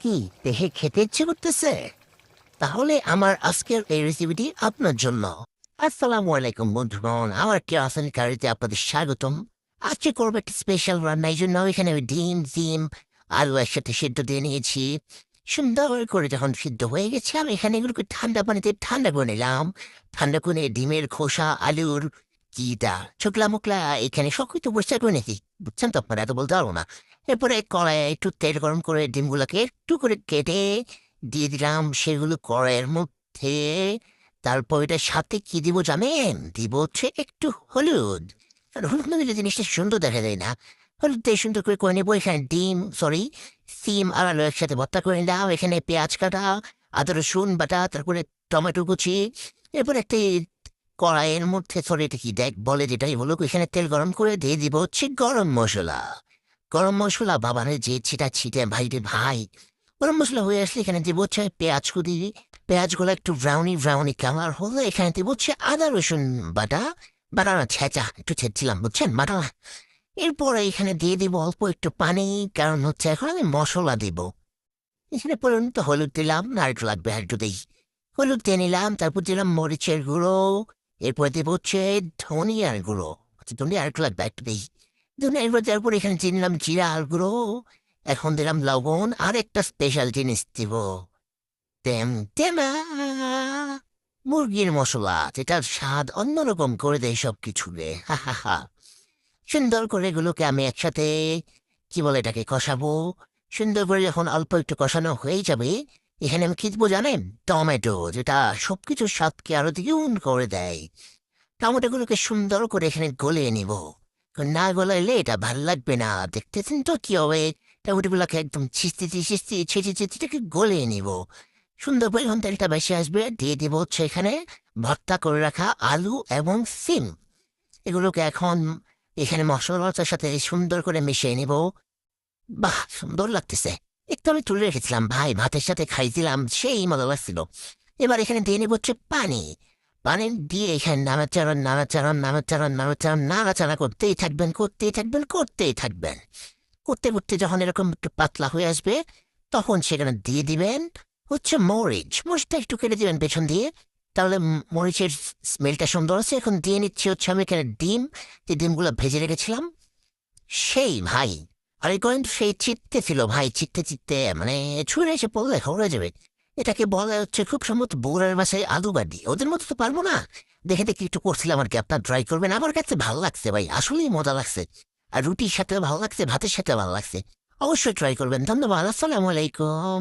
কি দেখে খেতে ইচ্ছে করতেছে? তাহলে আমার আজকের এই রেসিপিটি আপনার জন্য। আসসালামু আলাইকুম বন্ধুগণ, আমার কেরাসিন কারিতে আপনাদের স্বাগতম। আজকে করবো একটা স্পেশাল রান্না। এই জন্য এখানে আমি ডিম আলু একসাথে সিদ্ধ দিয়ে নিয়েছি। সুন্দর করে যখন সিদ্ধ হয়ে গেছে, আমি এখানে এগুলোকে ঠান্ডা পানিতে ঠান্ডা করে নিলাম। ঠান্ডা করে ডিমের খোসা, আলুর কিটা ছোকলা মোকলা এখানে সবকিছু পরিষ্কার করে নিয়েছি। বুঝছেন তো, আপনারা এত বলতে পারবো না। এরপরে কড়াইয়ে একটু তেল গরম করে ডিমগুলোকে একটু করে কেটে দিয়ে দিলাম সেগুলো কড়াইয়ের মধ্যে। তারপর এটার সাথে কি দিব জানেন? দিব হচ্ছে একটু হলুদ। আর হলুদ না দিলে জিনিসটা সুন্দর দেখা যায় না। হলুদ দিয়ে সুন্দর করে নেবো। এখানে সিম আর আলু একসাথে ভর্তা করে নিলাম। এখানে পেঁয়াজ কাটা, আদা রসুন বাটা, তারপরে টমেটো কুচি। এরপর একটা কড়াইয়ের মধ্যে এটা কি দেখ বলে যেটাই বলুক, এখানে তেল গরম করে দিয়ে দিব হচ্ছে গরম মশলা। গরম মশলা বাবারে যে ছিটে ভাই রে ভাই। গরম মশলা হয়ে আসলে এখানে দিব হচ্ছে পেঁয়াজ কুচি। পেঁয়াজগুলো একটু ব্রাউনি কালার হলে এখানে দিব হচ্ছে আদা রসুন বাটা। বাটা না, ছেঁচা একটু ছেঁচছিলাম, বুঝছেন, বাটা না। এরপরে এখানে দিয়ে দিব অল্প একটু পানি, কারণ হচ্ছে এখন আমি মশলা দিব। এখানে পর্যন্ত হলুদ দিলাম, আর একটু লাগবে, আর একটু দিই। হলুদ দিয়ে নিলাম, তারপর দিলাম মরিচের গুঁড়ো। এরপর দিব হচ্ছে ধনিয়ার গুঁড়ো। ধনিয়া আর একটু লাগবে, একটু দিই। ধনিয়া এরপর দেওয়ার পর এখানে দিয়ে নিলাম জিরার গুঁড়ো। এখন দিলাম লবণ, আর একটা স্পেশাল জিনিস দিব। টেম টেমা মুরগির মশলা, যেটার স্বাদ অন্যরকম করে দেয় সব কিছু রে। হা হা হা। সুন্দর করে এগুলোকে আমি একসাথে কি বলে এটাকে কষাবো। সুন্দর করে যখন অল্প একটু কষানো হয়ে যাবে, এখানে আমি কি দেবো জানেন? টমেটো, যেটা সবকিছুর স্বাদকে আরো দ্বিগুণ করে দেয়। টমেটোগুলোকে সুন্দর করে এখানে গলিয়ে নিব। না গলাইলে এটা ভাল লাগবে না। দেখতেছেন তো কি হবে? টমেটোগুলোকে একদম ছিঁচতে গলিয়ে নিব। সুন্দর করে যখন তেলটা বেশি আসবে, দিয়ে দিব হচ্ছে এখানে ভর্তা করে রাখা আলু এবং সিম। এগুলোকে এখন এখানে মশলার সাথে সুন্দর করে মিশিয়ে নিব। বাহ, সুন্দর লাগতেছে। একটু আমি তুলে রেখেছিলাম ভাই, ভাতের সাথে খাইছিলাম, সেই মজা লাগছিল। এবার এখানে দিয়ে নেব হচ্ছে পানি। পানি দিয়ে এখানে নাড়াচাড়া করতেই থাকবেন। করতে করতে যখন এরকম একটু পাতলা হয়ে আসবে, তখন সেখানে দিয়ে দিবেন হচ্ছে মরিচটা একটু কেটে দিবেন পেছন দিয়ে। তাহলে মরিচের স্মেলটা সুন্দর আছে। এখন দিয়ে নিচ্ছি হচ্ছে আমি এখানে যে ডিমগুলো ভেজে রেখেছিলাম। সেই ভাই, আর এই কিন্তু সেই চিত্তে ছিল ভাই, চিত্তে মানে ছুঁড়ে এসে পড়লে খবর হয়ে যাবে। এটাকে বলা হচ্ছে খুব সম্ভবত বগুড়ার ভাষায় আলু বাডি। ওদের মতো তো পারবো না। দেখে দেখে একটু করছিলাম আর কি। আপনার ট্রাই করবেন, আমার কাছে ভালো লাগছে ভাই, আসলেই মজা লাগছে। আর রুটির সাথে ভালো লাগছে, ভাতের সাথে ভালো লাগছে। অবশ্যই ট্রাই করবেন। ধন্যবাদ। আসসালামু আলাইকুম।